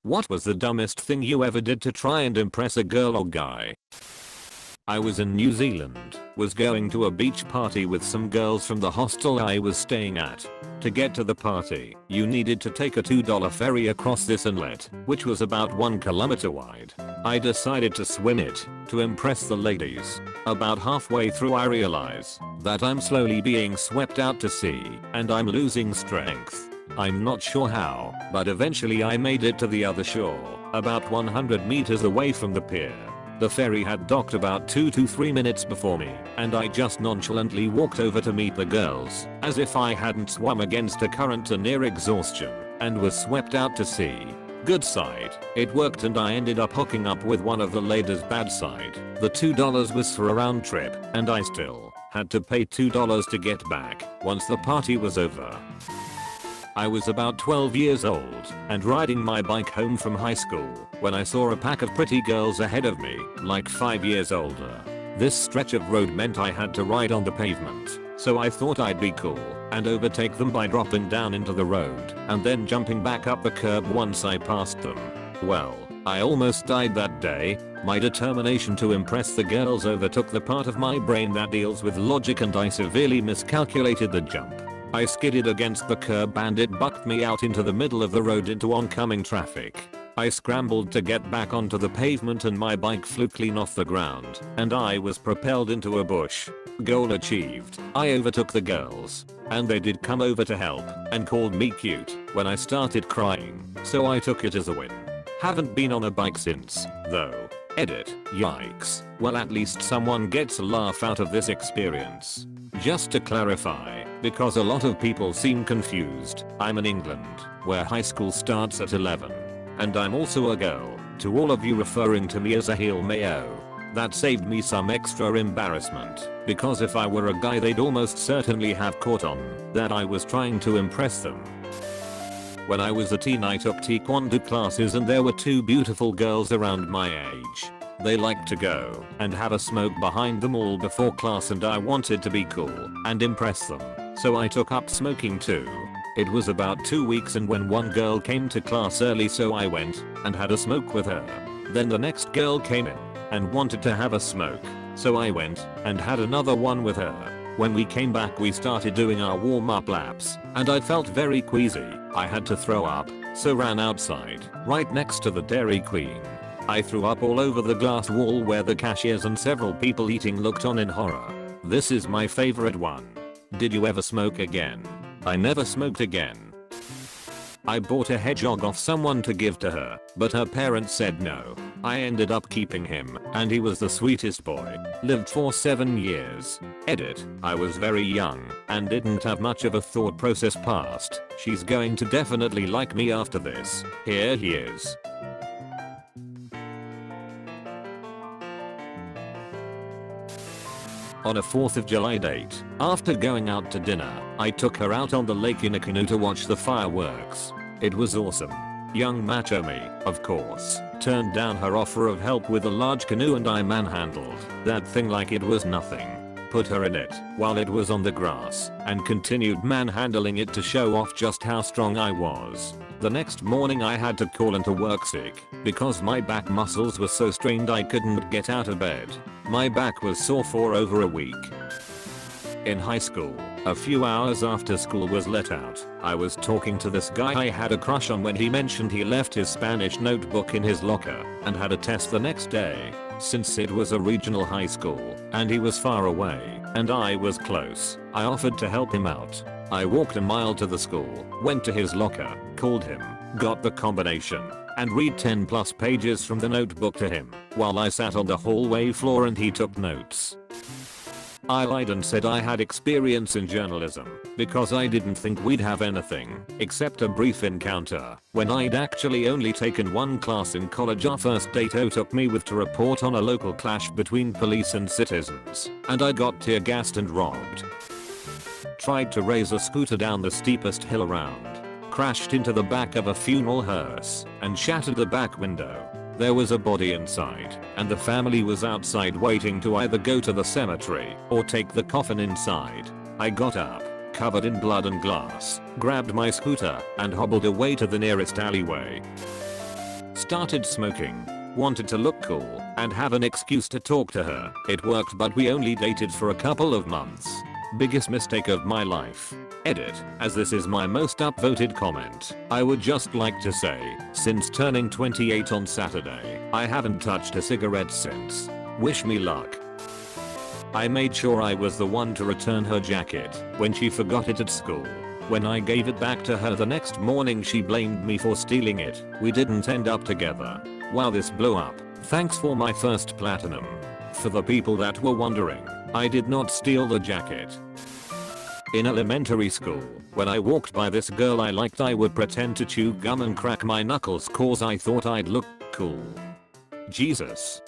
What was the dumbest thing you ever did to try and impress a girl or guy? I was in New Zealand, was going to a beach party with some girls from the hostel I was staying at. To get to the party, you needed to take a $2 ferry across this inlet, which was about 1 kilometer wide. I decided to swim it, to impress the ladies. About halfway through I realize that I'm slowly being swept out to sea, and I'm losing strength. I'm not sure how, but eventually I made it to the other shore, about 100 meters away from the pier. The ferry had docked about 2 to 3 minutes before me, and I just nonchalantly walked over to meet the girls, as if I hadn't swum against a current to near exhaustion, and was swept out to sea. Good side, it worked and I ended up hooking up with one of the ladies. Bad side, the $2 was for a round trip, and I still had to pay $2 to get back once the party was over. I was about 12 years old and riding my bike home from high school when I saw a pack of pretty girls ahead of me, like 5 years older. This stretch of road meant I had to ride on the pavement, so I thought I'd be cool and overtake them by dropping down into the road and then jumping back up the curb once I passed them. Well, I almost died that day. My determination to impress the girls overtook the part of my brain that deals with logic, and I severely miscalculated the jump. I skidded against the curb and it bucked me out into the middle of the road into oncoming traffic. I scrambled to get back onto the pavement and my bike flew clean off the ground and I was propelled into a bush. Goal achieved. I overtook the girls, and they did come over to help and called me cute when I started crying, so I took it as a win. Haven't been on a bike since, though. Edit. Yikes. Well, at least someone gets a laugh out of this experience. Just to clarify, because a lot of people seem confused, I'm in England, where high school starts at 11. And I'm also a girl, to all of you referring to me as a heel mayo. That saved me some extra embarrassment, because if I were a guy they'd almost certainly have caught on that I was trying to impress them. When I was a teen I took taekwondo classes and there were 2 beautiful girls around my age. They liked to go and have a smoke behind them all before class, and I wanted to be cool and impress them, so I took up smoking too. It was about 2 weeks, and when one girl came to class early, so I went and had a smoke with her. Then the next girl came in and wanted to have a smoke, so I went and had another one with her. When we came back we started doing our warm-up laps, and I felt very queasy. I had to throw up, so ran outside, right next to the Dairy Queen. I threw up all over the glass wall where the cashiers and several people eating looked on in horror. This is my favorite one. Did you ever smoke again? I never smoked again. I bought a hedgehog off someone to give to her, but her parents said no. I ended up keeping him, and he was the sweetest boy. Lived for 7 years. Edit. I was very young and didn't have much of a thought process past, she's going to definitely like me after this. Here he is. On a 4th of July date, after going out to dinner, I took her out on the lake in a canoe to watch the fireworks. It was awesome. Young macho me, of course, turned down her offer of help with a large canoe, and I manhandled that thing like it was nothing. Put her in it while it was on the grass and continued manhandling it to show off just how strong I was. The next morning I had to call into work sick because my back muscles were so strained I couldn't get out of bed. My back was sore for over a week. In high school, a few hours after school was let out, I was talking to this guy I had a crush on when he mentioned he left his Spanish notebook in his locker and had a test the next day. Since it was a regional high school and he was far away and I was close, I offered to help him out. I walked a mile to the school, went to his locker, called him, got the combination, and read 10+ pages from the notebook to him while I sat on the hallway floor and he took notes. I lied and said I had experience in journalism because I didn't think we'd have anything except a brief encounter when I'd actually only taken 1 class in college. Our first date took me with to report on a local clash between police and citizens, and I got tear gassed and robbed. Tried to raise a scooter down the steepest hill around, crashed into the back of a funeral hearse and shattered the back window. There was a body inside, and the family was outside waiting to either go to the cemetery or take the coffin inside. I got up, covered in blood and glass, grabbed my scooter, and hobbled away to the nearest alleyway. started smoking. Wanted to look cool and have an excuse to talk to her. It worked, but we only dated for a couple of months. Biggest mistake of my life. Edit. As this is my most upvoted comment, I would just like to say, since turning 28 on Saturday, I haven't touched a cigarette since. Wish me luck. I made sure I was the one to return her jacket when she forgot it at school. When I gave it back to her the next morning, she blamed me for stealing it. We didn't end up together. Wow, this blew up. Thanks for my first platinum. For the people that were wondering, I did not steal the jacket. In elementary school, when I walked by this girl I liked, I would pretend to chew gum and crack my knuckles cause I thought I'd look cool. Jesus.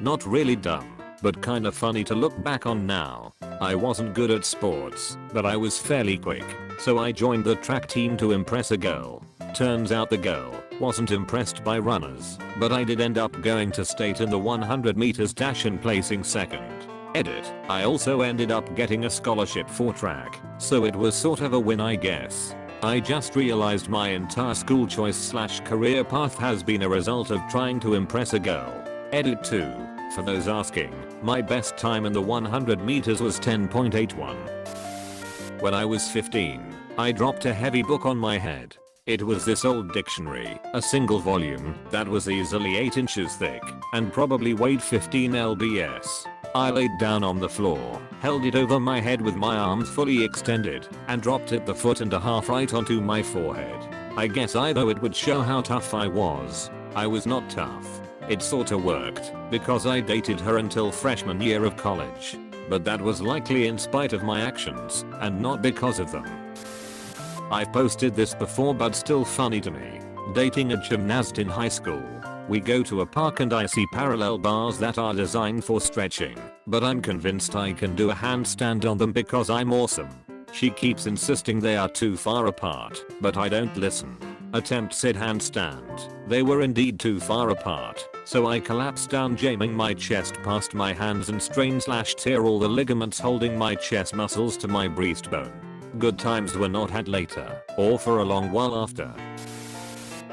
Not really dumb, but kinda funny to look back on now. I wasn't good at sports, but I was fairly quick, so I joined the track team to impress a girl. Turns out the girl wasn't impressed by runners, but I did end up going to state in the 100 meters dash and placing second. Edit. I also ended up getting a scholarship for track, so it was sort of a win, I guess. I just realized my entire school choice / career path has been a result of trying to impress a girl. Edit 2. For those asking, my best time in the 100 meters was 10.81. When I was 15, I dropped a heavy book on my head. It was this old dictionary, a single volume, that was easily 8 inches thick, and probably weighed 15 lbs. I laid down on the floor, held it over my head with my arms fully extended, and dropped it the foot and a half right onto my forehead. I guess either it would show how tough I was. I was not tough. It sorta worked, because I dated her until freshman year of college. But that was likely in spite of my actions, and not because of them. I've posted this before, but still funny to me. Dating a gymnast in high school. We go to a park and I see parallel bars that are designed for stretching, but I'm convinced I can do a handstand on them because I'm awesome. She keeps insisting they are too far apart, but I don't listen. Attempt said handstand. They were indeed too far apart, so I collapsed down, jamming my chest past my hands and strain / tear all the ligaments holding my chest muscles to my breastbone. Good times were not had later, or for a long while after.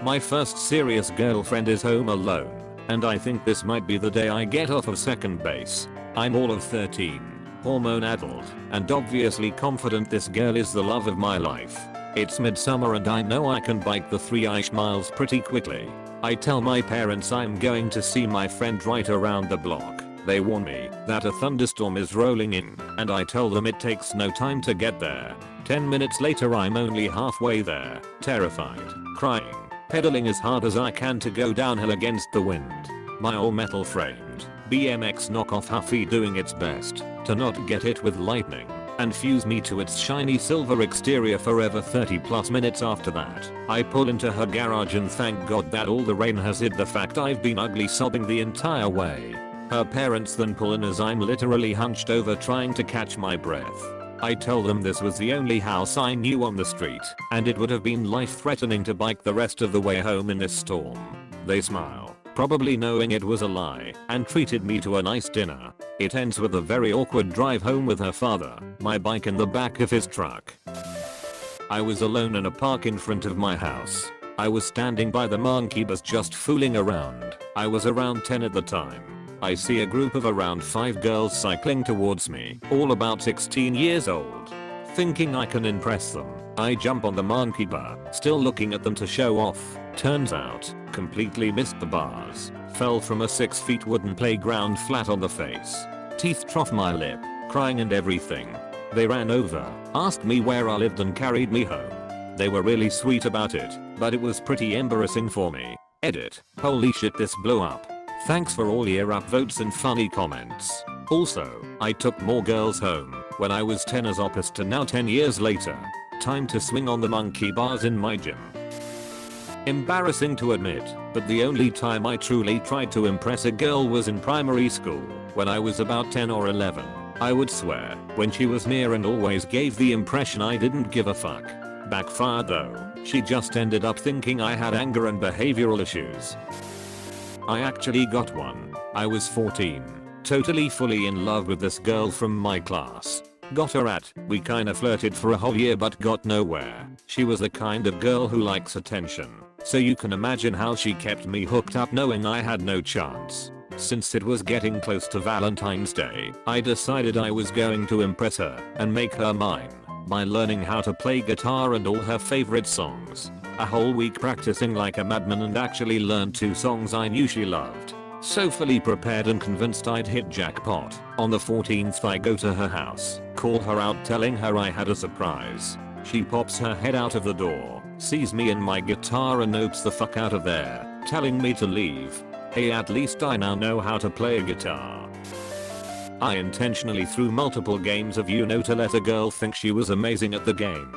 My first serious girlfriend is home alone, and I think this might be the day I get off of second base. I'm all of 13, hormone addled, and obviously confident this girl is the love of my life. It's midsummer and I know I can bike the 3-ish miles pretty quickly. I tell my parents I'm going to see my friend right around the block. They warn me that a thunderstorm is rolling in, and I tell them it takes no time to get there. 10 minutes later I'm only halfway there, terrified, crying, pedaling as hard as I can to go downhill against the wind. My all-metal framed BMX knockoff Huffy doing its best to not get hit with lightning and fuse me to its shiny silver exterior forever. 30+ minutes after that, I pull into her garage and thank God that all the rain has hid the fact I've been ugly sobbing the entire way. Her parents then pull in as I'm literally hunched over trying to catch my breath. I tell them this was the only house I knew on the street, and it would have been life-threatening to bike the rest of the way home in this storm. They smile, probably knowing it was a lie, and treated me to a nice dinner. It ends with a very awkward drive home with her father, my bike in the back of his truck. I was alone in a park in front of my house. I was standing by the monkey bus just fooling around. I was around 10 at the time. I see a group of around 5 girls cycling towards me, all about 16 years old. Thinking I can impress them, I jump on the monkey bar, still looking at them to show off. Turns out, completely missed the bars, fell from a 6 feet wooden playground flat on the face. Teeth trough my lip, crying and everything. They ran over, asked me where I lived and carried me home. They were really sweet about it, but it was pretty embarrassing for me. Edit. Holy shit, this blew up. Thanks for all your upvotes and funny comments. Also, I took more girls home when I was 10 as opposed to now 10 years later. Time to swing on the monkey bars in my gym. Embarrassing to admit, but the only time I truly tried to impress a girl was in primary school, when I was about 10 or 11. I would swear, when she was near and always gave the impression I didn't give a fuck. Backfired though, she just ended up thinking I had anger and behavioral issues. I actually got one. I was 14, totally fully in love with this girl from my class. Got her at, we kinda flirted for a whole year but got nowhere. She was the kind of girl who likes attention, So you can imagine how she kept me hooked up knowing I had no chance. Since it was getting close to Valentine's Day, I decided I was going to impress her and make her mine by learning how to play guitar and all her favorite songs. A whole week practicing like a madman and actually learned 2 songs I knew she loved. So fully prepared and convinced I'd hit jackpot. On the 14th I go to her house, call her out telling her I had a surprise. She pops her head out of the door, sees me and my guitar and opes the fuck out of there, telling me to leave. Hey, at least I now know how to play a guitar. I intentionally threw multiple games of to let a girl think she was amazing at the game.